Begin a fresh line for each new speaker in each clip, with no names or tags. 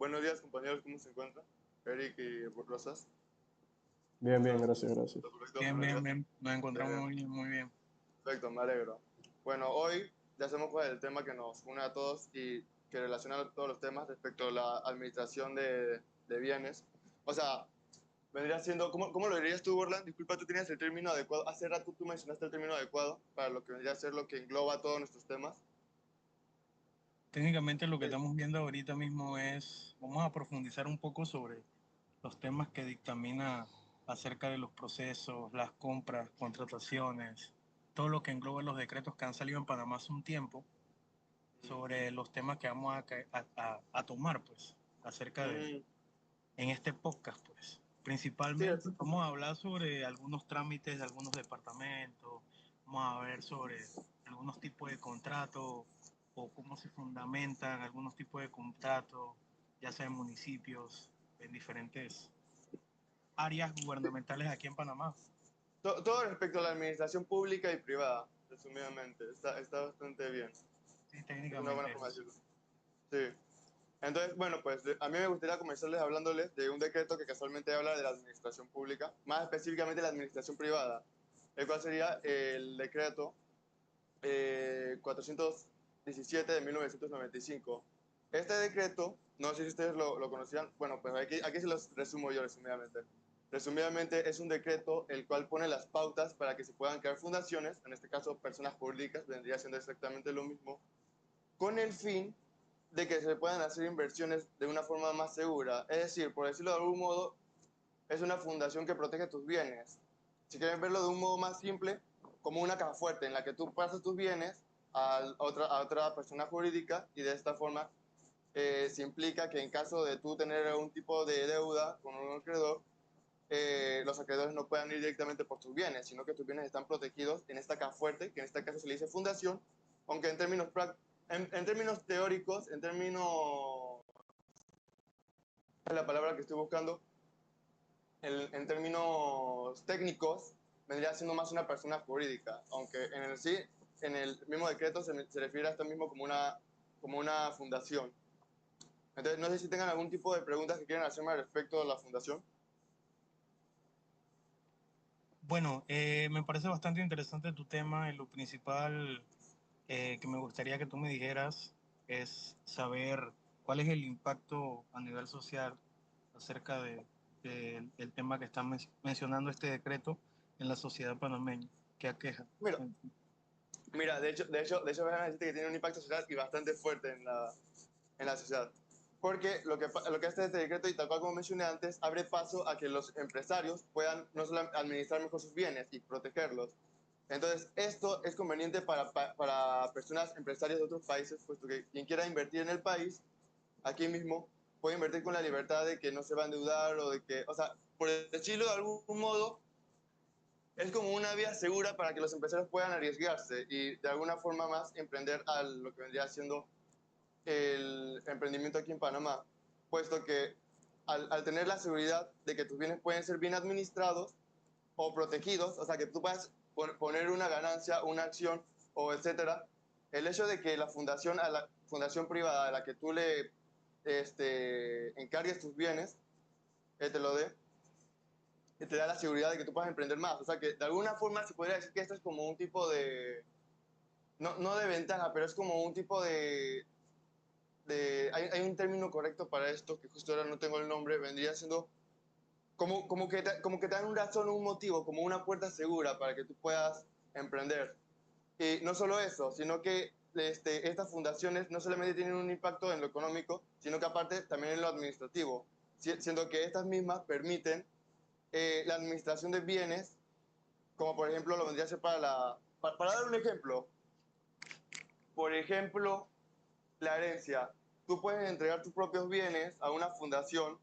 Buenos días, compañeros, ¿cómo se encuentran? Eric y Rosas.
Bien, bien, gracias, gracias.
Perfecto,
Bien,
buenos
bien,
días.
bien. Nos encontramos
Bien,
muy bien, muy bien.
perfecto, me alegro. Bueno, hoy ya hacemos pues el tema que nos une a todos y que relaciona todos los temas respecto a la administración de bienes. O sea, vendría siendo, ¿cómo lo dirías tú, Borland? Disculpa, tú tenías el término adecuado. Hace rato tú mencionaste el término adecuado para lo que vendría a ser lo que engloba todos nuestros temas.
Técnicamente lo que
Sí.
estamos viendo ahorita mismo es, vamos a profundizar un poco sobre los temas que dictamina acerca de los procesos, las compras, contrataciones, todo lo que engloba los decretos que han salido en Panamá hace un tiempo, sobre los temas que vamos a tomar, pues, acerca de,
Mm,
en este podcast, pues.
sí,
Principalmente vamos a hablar sobre algunos trámites de algunos departamentos, vamos a ver sobre algunos tipos de contratos o cómo se fundamentan algunos tipos de contratos, ya sea en municipios, en diferentes áreas gubernamentales aquí en Panamá.
todo respecto a la administración pública y privada, resumidamente, está bastante bien.
Sí,
Es una buena
técnicamente
forma de
es.
decirlo. Sí. Entonces, bueno, pues a mí me gustaría comenzarles hablándoles de un decreto que casualmente habla de la administración pública, más específicamente la administración privada, el cual sería el decreto 417 de 1995. Este decreto, no sé si ustedes lo conocían, bueno, pues aquí se los resumo yo resumidamente. Resumidamente es un decreto el cual pone las pautas para que se puedan crear fundaciones, en este caso personas jurídicas, vendría siendo exactamente lo mismo, con el fin de que se puedan hacer inversiones de una forma más segura. Es decir, por decirlo de algún modo, es una fundación que protege tus bienes. Si quieren verlo de un modo más simple, como una caja fuerte en la que tú pasas tus bienes a otra persona jurídica y de esta forma se implica que en caso de tú tener algún tipo de deuda con un acreedor, los acreedores no puedan ir directamente por tus bienes, sino que tus bienes están protegidos en esta caja fuerte, que en este caso se le dice fundación, aunque en términos teóricos, en términos, es la palabra que estoy buscando, en términos técnicos, vendría siendo más una persona jurídica, aunque en el sí, en el mismo decreto se refiere a esto mismo como una fundación. Entonces, no sé si tengan algún tipo de preguntas que quieran hacerme al respecto de la fundación.
Bueno, me parece bastante interesante tu tema y lo principal que me gustaría que tú me dijeras es saber cuál es el impacto a nivel social acerca del tema que está mencionando este decreto en la sociedad panameña. ¿Qué aqueja?
Mira, de hecho, déjame decirte que tiene un impacto social y bastante fuerte en la sociedad. Porque lo que hace este decreto, y tal cual como mencioné antes, abre paso a que los empresarios puedan no solo administrar mejor sus bienes y protegerlos. Entonces, esto es conveniente para personas, empresarios de otros países, puesto que quien quiera invertir en el país, aquí mismo, puede invertir con la libertad de que no se va a endeudar o de que, o sea, por decirlo de algún modo, es como una vía segura para que los empresarios puedan arriesgarse y de alguna forma más emprender a lo que vendría siendo el emprendimiento aquí en Panamá, puesto que al tener la seguridad de que tus bienes pueden ser bien administrados o protegidos, o sea, que tú puedas poner una ganancia, una acción o etcétera, el hecho de que a la fundación privada a la que tú le encargues tus bienes, te lo dé, te da la seguridad de que tú puedas emprender más. O sea, que de alguna forma se podría decir que esto es como un tipo de, no de ventaja, pero es como un tipo hay un término correcto para esto, que justo ahora no tengo el nombre, vendría siendo como que te dan un razón, un motivo, como una puerta segura para que tú puedas emprender. Y no solo eso, sino que estas fundaciones no solamente tienen un impacto en lo económico, sino que aparte también en lo administrativo, siendo que estas mismas permiten la administración de bienes, como por ejemplo lo vendría a ser para dar un ejemplo, por ejemplo, la herencia. Tú puedes entregar tus propios bienes a una fundación,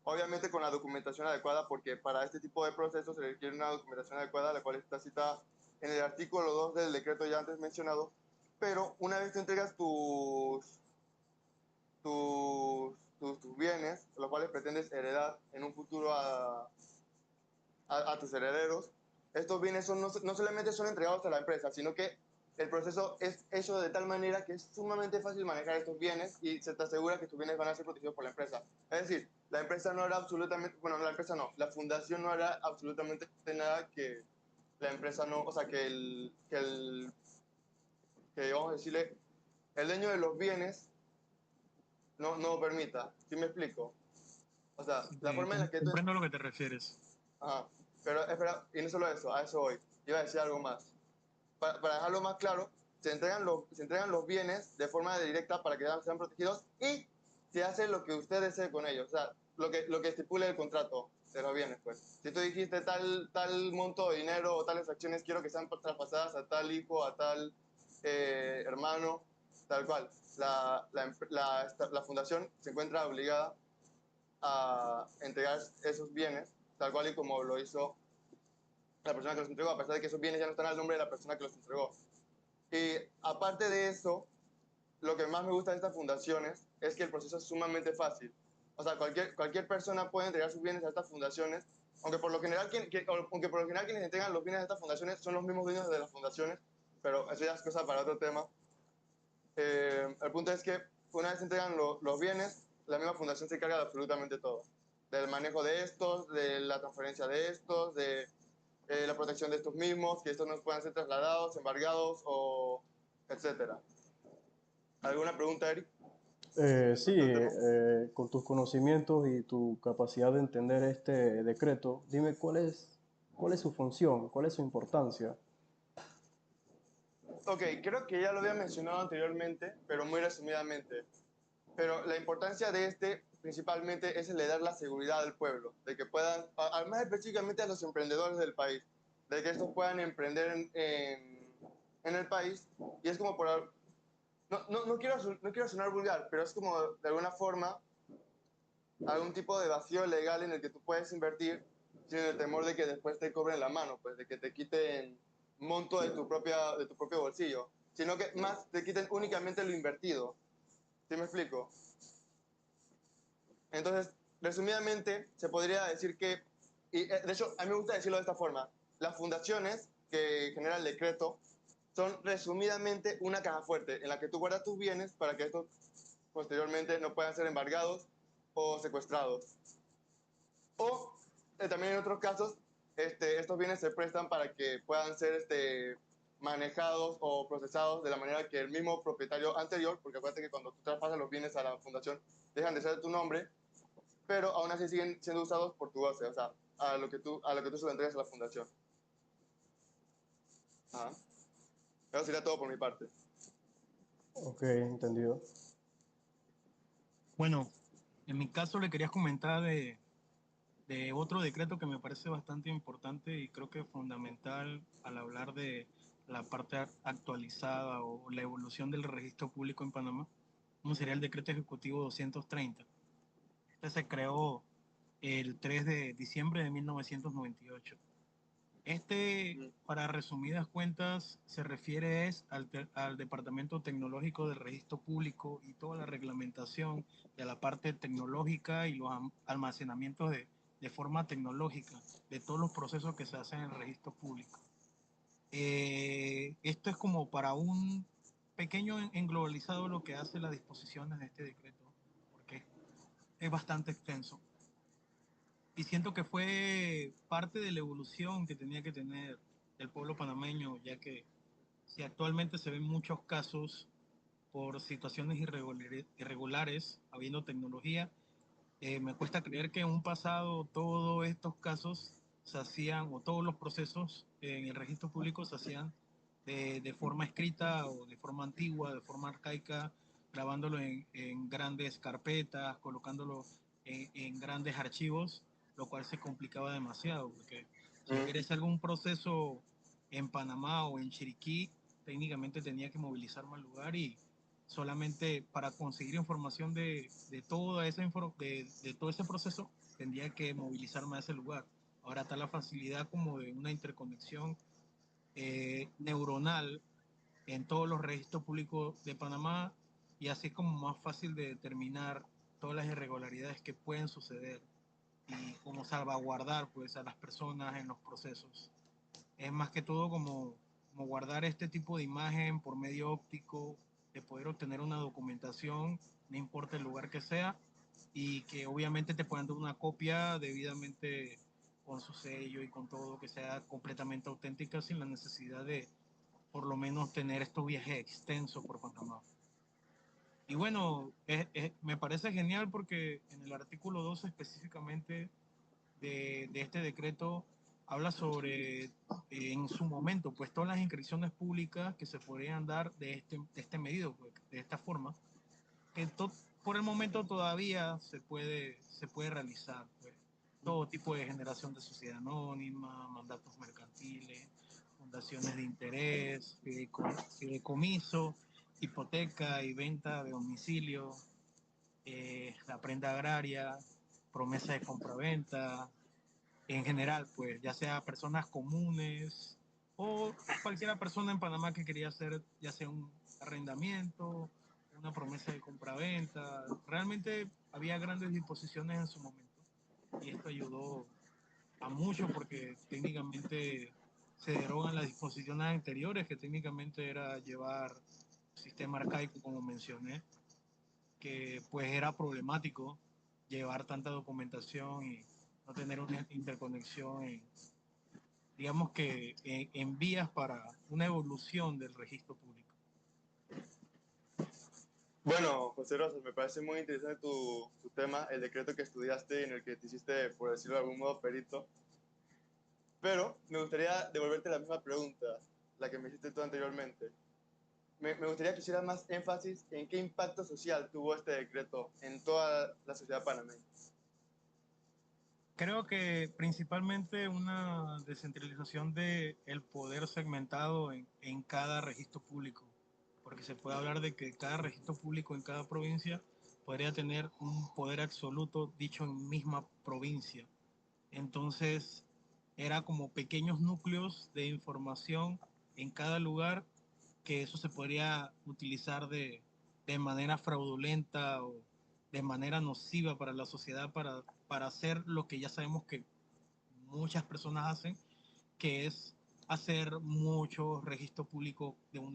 obviamente con la documentación adecuada, porque para este tipo de procesos se requiere una documentación adecuada, la cual está citada en el artículo 2 del decreto ya antes mencionado. Pero una vez que entregas tus bienes, los cuales pretendes heredar en un futuro a tus herederos, estos bienes no solamente son entregados a la empresa, sino que el proceso es hecho de tal manera que es sumamente fácil manejar estos bienes y se te asegura que tus bienes van a ser protegidos por la empresa. Es decir, la empresa no hará absolutamente, bueno, la empresa no, la fundación no hará absolutamente nada que la empresa no, o sea, que vamos a decirle, el dueño de los bienes no permita. ¿Sí me explico? O sea,
Sí,
la forma en la que tú...
comprendo a lo que te refieres.
Ajá, pero espera, y no solo eso, a eso voy. Iba a decir algo más. Para dejarlo más claro, se entregan los bienes de forma directa para que sean protegidos y se hace lo que usted desee con ellos. O sea, lo que estipule el contrato de los bienes, pues. Si tú dijiste tal monto de dinero o tales acciones, quiero que sean traspasadas a tal hijo, a tal hermano, tal cual. La fundación se encuentra obligada a entregar esos bienes, tal cual y como lo hizo la persona que los entregó, a pesar de que esos bienes ya no están al nombre de la persona que los entregó. Y aparte de eso, lo que más me gusta de estas fundaciones es que el proceso es sumamente fácil. O sea, cualquier persona puede entregar sus bienes a estas fundaciones, aunque por lo general, quienes entregan los bienes a estas fundaciones son los mismos dueños de las fundaciones, pero eso ya es cosa para otro tema. El punto es que una vez se entregan los bienes, la misma fundación se encarga de absolutamente todo. Del manejo de estos, de la transferencia de estos, de la protección de estos mismos, que estos no puedan ser trasladados, embargados o etcétera. ¿Alguna pregunta, Eric?
Sí,
¿Respecto al tema?
con tus conocimientos y tu capacidad de entender este decreto, dime cuál es su función, cuál es su importancia.
Ok, creo que ya lo había mencionado anteriormente, pero muy resumidamente. Pero la importancia de este principalmente es el de dar la seguridad al pueblo, de que puedan, más específicamente a los emprendedores del país, de que estos puedan emprender en el país. Y es como por... no quiero sonar vulgar, pero es como de alguna forma algún tipo de vacío legal en el que tú puedes invertir sin el temor de que después te cobren la mano, pues de que te quiten monto de tu propio bolsillo, sino que más te quiten únicamente lo invertido. ¿Sí me explico? Entonces, resumidamente, se podría decir que, y de hecho, a mí me gusta decirlo de esta forma, las fundaciones que genera el decreto son resumidamente una caja fuerte en la que tú guardas tus bienes para que estos posteriormente no puedan ser embargados o secuestrados. O también en otros casos, estos bienes se prestan para que puedan ser manejados o procesados de la manera que el mismo propietario anterior, porque acuérdate que cuando tú traspasas los bienes a la fundación, dejan de ser de tu nombre, pero aún así siguen siendo usados por tu goce, o sea, a lo que tú se lo entregas a la fundación. Ajá. Eso sería todo por mi parte.
Ok, entendido.
Bueno, en mi caso le quería comentar de otro decreto que me parece bastante importante y creo que fundamental al hablar de la parte actualizada o la evolución del registro público en Panamá, como sería el decreto ejecutivo 230. Este se creó el 3 de diciembre de 1998. Este,
Ujú.
para resumidas cuentas, se refiere al Departamento Tecnológico del Registro Público y toda la reglamentación de la parte tecnológica y los almacenamientos de forma tecnológica de todos los procesos que se hacen en el registro público. Esto es como para un pequeño englobalizado lo que hace las disposiciones de este decreto, porque es bastante extenso. Y siento que fue parte de la evolución que tenía que tener el pueblo panameño, ya que si actualmente se ven muchos casos por situaciones irregulares, habiendo tecnología, me cuesta creer que en un pasado todos estos casos se hacían, o todos los procesos en el registro público se hacían de forma escrita o de forma antigua, de forma arcaica, grabándolo en grandes carpetas, colocándolo en grandes archivos, lo cual se complicaba demasiado, porque si yo
Ujú.
quería hacer algún proceso en Panamá o en Chiriquí, técnicamente tenía que movilizarme al lugar y solamente para conseguir información de toda esa de todo ese proceso tendría que movilizarme a ese lugar. Ahora está la facilidad como de una interconexión neuronal en todos los registros públicos de Panamá y así es como más fácil de determinar todas las irregularidades que pueden suceder y cómo salvaguardar pues a las personas en los procesos. Es más que todo como como guardar este tipo de imagen por medio óptico, de poder obtener una documentación, no importa el lugar que sea, y que obviamente te puedan dar una copia debidamente con su sello y con todo, que sea completamente auténtica sin la necesidad de por lo menos tener estos viajes extensos por Panamá. Y bueno, me parece genial porque en el artículo 12 específicamente de este decreto habla sobre, en su momento, pues todas las inscripciones públicas que se podrían dar de este medio, pues, de esta forma, que por el momento todavía se puede realizar, pues, todo tipo de generación de sociedad anónima, mandatos mercantiles, fundaciones de interés, fideicomiso, hipoteca y venta de domicilio, la prenda agraria, promesa de compraventa, en general, pues ya sea personas comunes o cualquier persona en Panamá que quería hacer ya sea un arrendamiento, una promesa de compraventa. Realmente había grandes disposiciones en su momento y esto ayudó a mucho porque técnicamente se derogan las disposiciones anteriores, que técnicamente era llevar sistema arcaico, como mencioné, que pues era problemático llevar tanta documentación y no tener una interconexión digamos que en vías para una evolución del registro público.
Bueno, José Rosas, me parece muy interesante tu tema, el decreto que estudiaste en el que te hiciste, por decirlo de algún modo, perito. Pero me gustaría devolverte la misma pregunta, la que me hiciste tú anteriormente. Me gustaría que hicieras más énfasis en qué impacto social tuvo este decreto en toda la sociedad panameña.
Creo que principalmente una descentralización del poder segmentado en cada registro público, porque se puede hablar de que cada registro público en cada provincia podría tener un poder absoluto dicho en misma provincia. Entonces, era como pequeños núcleos de información en cada lugar que eso se podría utilizar de manera fraudulenta o de manera nociva para la sociedad para hacer lo que ya sabemos que muchas personas hacen, que es hacer muchos registros públicos de un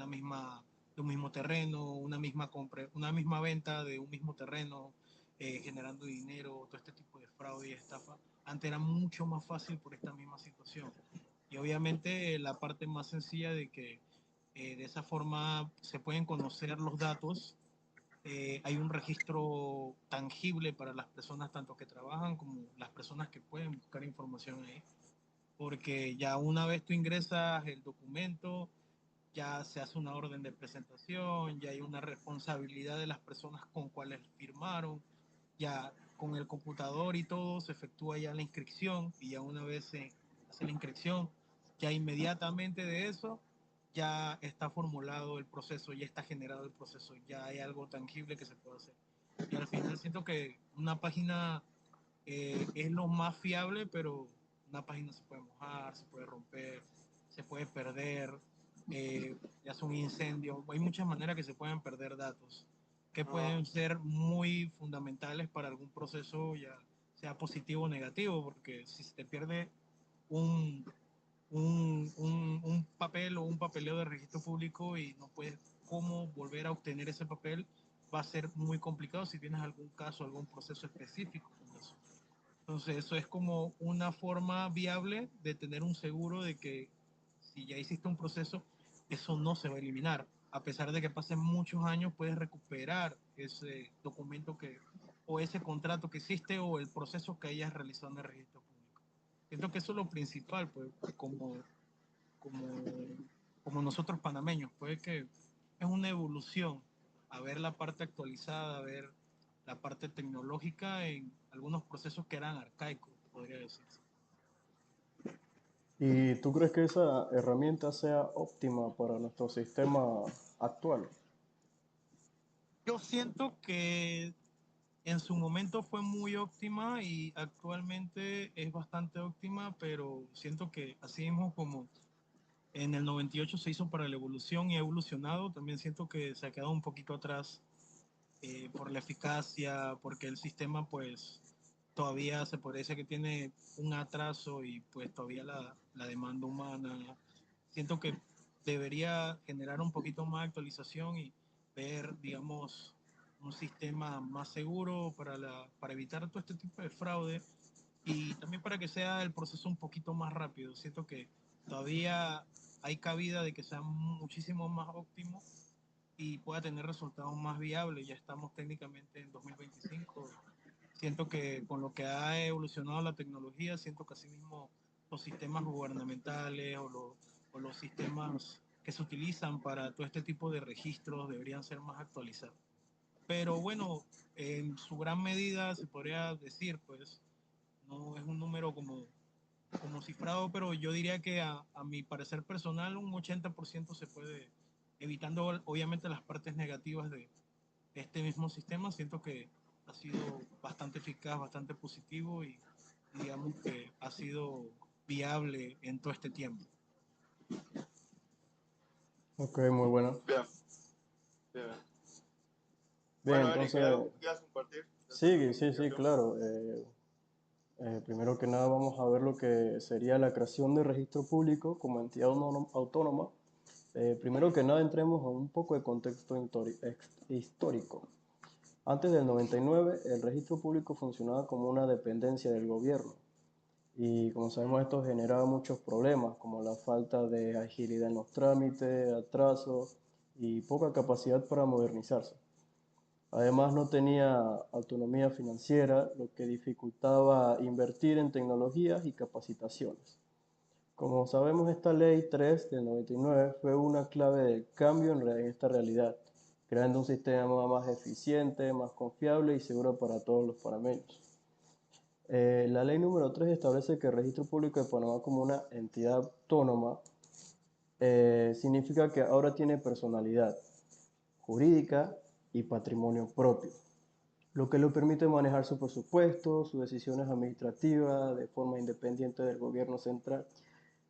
mismo terreno, una misma compra, una misma venta de un mismo terreno, generando dinero, todo este tipo de fraude y estafa. Antes era mucho más fácil por esta misma situación. Y obviamente la parte más sencilla de que de esa forma se pueden conocer los datos. Hay un registro tangible para las personas tanto que trabajan como las personas que pueden buscar información ahí, porque ya una vez tú ingresas el documento, ya se hace una orden de presentación, ya hay una responsabilidad de las personas con cuales firmaron, ya con el computador y todo se efectúa ya la inscripción y ya una vez se hace la inscripción, ya inmediatamente de eso ya está formulado el proceso, ya está generado el proceso, ya hay algo tangible que se puede hacer. Y al final siento que una página es lo más fiable, pero una página se puede mojar, se puede romper, se puede perder, ya sea un incendio. Hay muchas maneras que se pueden perder datos que pueden ser muy fundamentales para algún proceso, ya sea positivo o negativo, porque si se te pierde un, un papel o un papeleo de registro público y no puedes cómo volver a obtener ese papel, va a ser muy complicado si tienes algún caso, algún proceso específico con eso. Entonces, eso es como una forma viable de tener un seguro de que si ya hiciste un proceso, eso no se va a eliminar. A pesar de que pasen muchos años, puedes recuperar ese documento o ese contrato que hiciste o el proceso que hayas realizado en el registro público. Siento que eso es lo principal, pues, como, como nosotros panameños, pues que es una evolución a ver la parte actualizada, a ver la parte tecnológica en algunos procesos que eran arcaicos, podría decirse.
¿Y tú crees que esa herramienta sea óptima para nuestro sistema actual?
Yo siento que en su momento fue muy óptima y actualmente es bastante óptima, pero siento que así mismo como en el 98 se hizo para la evolución y ha evolucionado, también siento que se ha quedado un poquito atrás por la eficacia, porque el sistema pues todavía se parece que tiene un atraso y pues todavía la demanda humana. Siento que debería generar un poquito más de actualización y ver, digamos, un sistema más seguro para evitar todo este tipo de fraude y también para que sea el proceso un poquito más rápido. Siento que todavía hay cabida de que sea muchísimo más óptimo y pueda tener resultados más viables. Ya estamos técnicamente en 2025. Siento que con lo que ha evolucionado la tecnología, siento que asimismo los sistemas gubernamentales o los sistemas que se utilizan para todo este tipo de registros deberían ser más actualizados. Pero bueno, en su gran medida se podría decir, pues, no es un número como cifrado, pero yo diría que a mi parecer personal un 80% se puede, evitando obviamente las partes negativas de este mismo sistema, siento que ha sido bastante eficaz, bastante positivo y digamos que ha sido viable en todo este tiempo.
Ok, muy bueno.
Bien, bien.
Bien,
Bueno, Eric, ¿hay algo
entonces,
que quieras compartir respecto a
sí,
tu
sí, sí,
investigación?
claro. Primero que nada vamos a ver lo que sería la creación de registro público como entidad autónoma. Primero que nada entremos a un poco de contexto histórico. Antes del 99, el registro público funcionaba como una dependencia del gobierno y como sabemos esto generaba muchos problemas como la falta de agilidad en los trámites, atrasos y poca capacidad para modernizarse. Además no tenía autonomía financiera, lo que dificultaba invertir en tecnologías y capacitaciones. Como sabemos, esta ley 3 del 99 fue una clave del cambio en esta realidad, creando un sistema más eficiente, más confiable y seguro para todos los panameños. La ley número 3 establece que el Registro Público de Panamá como una entidad autónoma significa que ahora tiene personalidad jurídica y patrimonio propio, lo que le permite manejar su presupuesto, sus decisiones administrativas de forma independiente del gobierno central.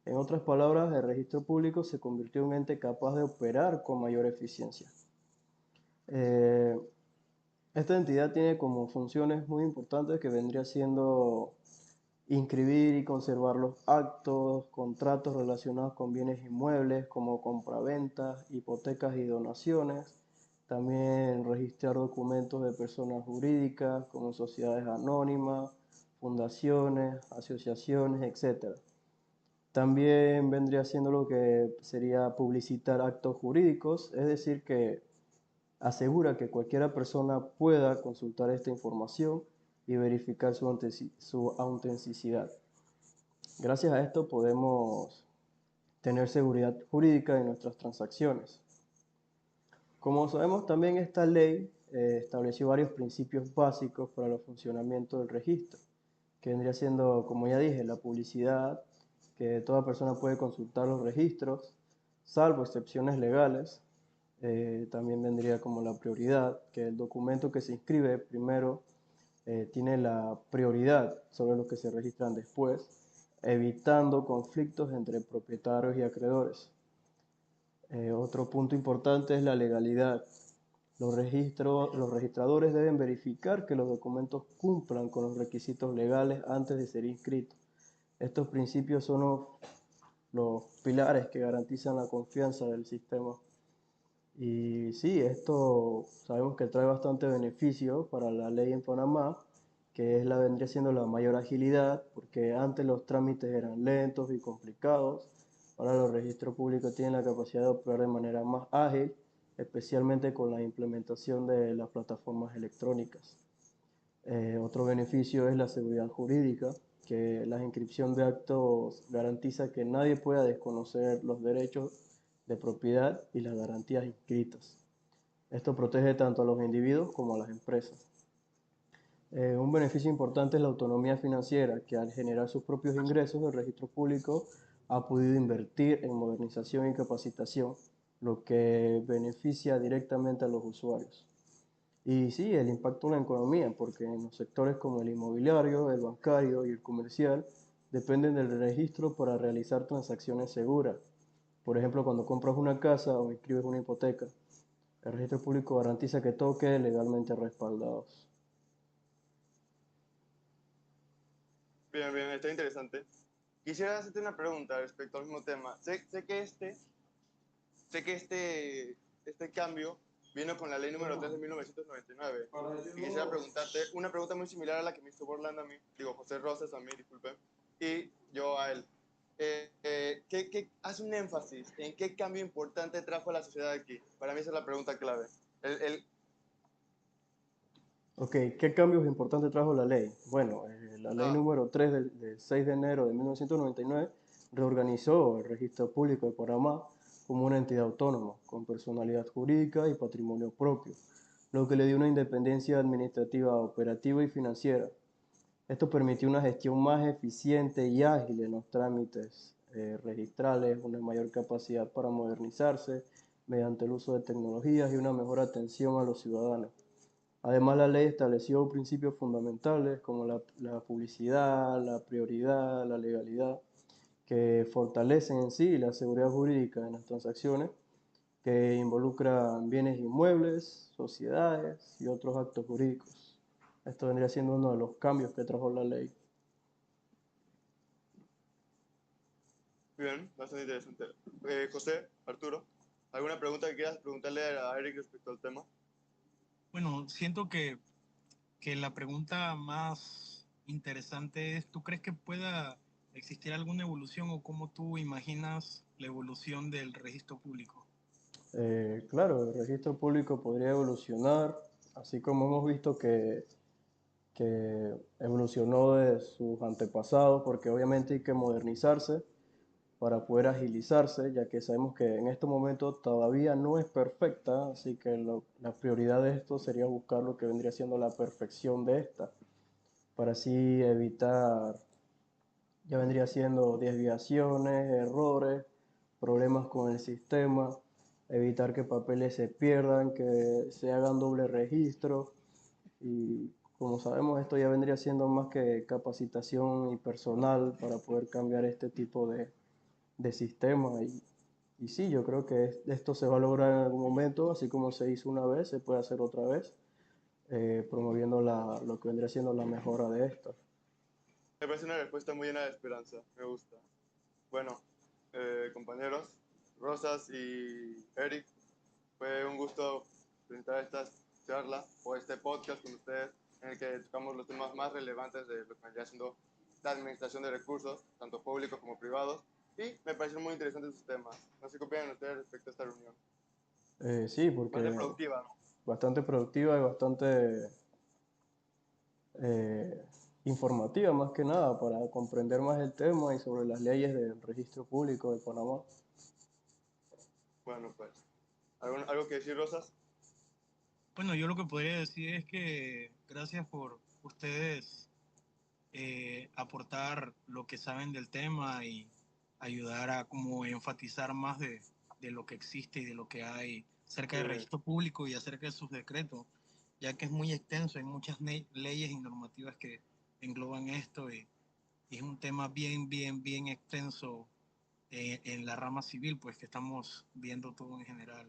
En otras palabras, el registro público se convirtió en un ente capaz de operar con mayor eficiencia. Eh, Esta entidad tiene como funciones muy importantes que vendría siendo inscribir y conservar los actos, contratos relacionados con bienes inmuebles como compraventas, hipotecas y donaciones. También registrar documentos de personas jurídicas como sociedades anónimas, fundaciones, asociaciones, etc. También vendría siendo lo que sería publicitar actos jurídicos, es decir, que asegura que cualquiera persona pueda consultar esta información y verificar su autenticidad. Gracias a esto podemos tener seguridad jurídica en nuestras transacciones. Como sabemos, también esta ley estableció varios principios básicos para el funcionamiento del registro, que vendría siendo, como ya dije, la publicidad, que toda persona puede consultar los registros, salvo excepciones legales. También vendría como la prioridad, que el documento que se inscribe primero tiene la prioridad sobre los que se registran después, evitando conflictos entre propietarios y acreedores. Otro punto importante es la legalidad. Los registradores deben verificar que los documentos cumplan con los requisitos legales antes de ser inscritos. Estos principios son los pilares que garantizan la confianza del sistema. Y sí, esto sabemos que trae bastante beneficio para la ley en Panamá, que es vendría siendo la mayor agilidad, porque antes los trámites eran lentos y complicados. Ahora los registros públicos tienen la capacidad de operar de manera más ágil, especialmente con la implementación de las plataformas electrónicas. Otro beneficio es la seguridad jurídica, que la inscripción de actos garantiza que nadie pueda desconocer los derechos de propiedad y las garantías inscritas. Esto protege tanto a los individuos como a las empresas. Un beneficio importante es la autonomía financiera, que al generar sus propios ingresos, el registro público ha podido invertir en modernización y capacitación, lo que beneficia directamente a los usuarios. Y sí, el impacto en la economía, porque en los sectores como el inmobiliario, el bancario y el comercial dependen del registro para realizar transacciones seguras. Por ejemplo, cuando compras una casa o inscribes una hipoteca, el registro público garantiza que todo quede legalmente respaldado.
Bien, bien, está interesante. Quisiera hacerte una pregunta respecto al mismo tema. Sé que sé que este cambio vino con la ley número 3 de 1999. Y quisiera preguntarte una pregunta muy similar a la que me hizo Borland a mí, digo, José Rosas a mí, disculpe, y yo a él. Haz un énfasis en qué cambio importante trajo a la sociedad aquí. Para mí esa es la pregunta clave.
Ok, ¿qué cambios importantes trajo la ley? Bueno, la ley número 3 del 6 de enero de 1999 reorganizó el registro público de Panamá como una entidad autónoma, con personalidad jurídica y patrimonio propio, lo que le dio una independencia administrativa, operativa y financiera. Esto permitió una gestión más eficiente y ágil en los trámites registrales, una mayor capacidad para modernizarse mediante el uso de tecnologías y una mejor atención a los ciudadanos. Además, la ley estableció principios fundamentales como la publicidad, la prioridad, la legalidad, que fortalecen en sí la seguridad jurídica en las transacciones que involucran bienes inmuebles, sociedades y otros actos jurídicos. Esto vendría siendo uno de los cambios que trajo la ley.
Bien, bastante interesante. José, Arturo, ¿alguna pregunta que quieras preguntarle a Eric respecto al tema?
Bueno, siento que la pregunta más interesante es, ¿tú crees que pueda existir alguna evolución o cómo tú imaginas la evolución del registro público?
Claro, el registro público podría evolucionar, así como hemos visto que evolucionó de sus antepasados, porque obviamente hay que modernizarse para poder agilizarse, ya que sabemos que en este momento todavía no es perfecta, así que la prioridad de esto sería buscar lo que vendría siendo la perfección de esta, para así evitar, ya vendría siendo desviaciones, errores, problemas con el sistema, evitar que papeles se pierdan, que se hagan doble registro y como sabemos esto ya vendría siendo más que capacitación y personal para poder cambiar este tipo de sistema y sí, yo creo que esto se va a lograr en algún momento, así como se hizo una vez, se puede hacer otra vez, promoviendo lo que vendría siendo la mejora de esto.
Me parece una respuesta muy llena de esperanza, me gusta. Bueno, compañeros, Rosas y Eric, fue un gusto presentar esta charla o este podcast con ustedes en el que tocamos los temas más relevantes de lo que vendría siendo la administración de recursos, tanto públicos como privados, y me parecieron muy interesantes sus temas. No sé qué opinan ustedes respecto a esta reunión.
Sí,
Bastante
porque
productiva, ¿no?
bastante productiva y bastante eh, informativa más que nada para comprender más el tema y sobre las leyes del registro público de Panamá.
Bueno, pues, ¿algo que decir, Rosas?
Bueno, yo lo que podría decir es que gracias por ustedes aportar lo que saben del tema y ayudar a como enfatizar más de lo que existe y de lo que hay acerca del registro público y acerca de sus decretos, ya que es muy extenso, hay muchas leyes y normativas que engloban esto y es un tema bien extenso en la rama civil, pues que estamos viendo todo en general.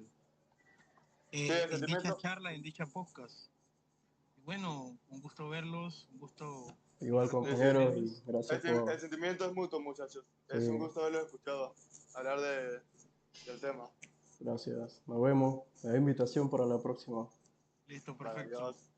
Sí, el
En dicha
sentimiento,
charla, en dicha podcast. Y bueno, un gusto verlos, un gusto
Igual
sí,
con
sí.
compañeros y
ustedes.
gracias
El
por...
sentimiento es mutuo, muchachos.
Sí,
Es un gusto haberlos escuchado hablar del tema.
gracias. Nos vemos. La invitación para la próxima.
Listo,
Vale,
perfecto.
adiós.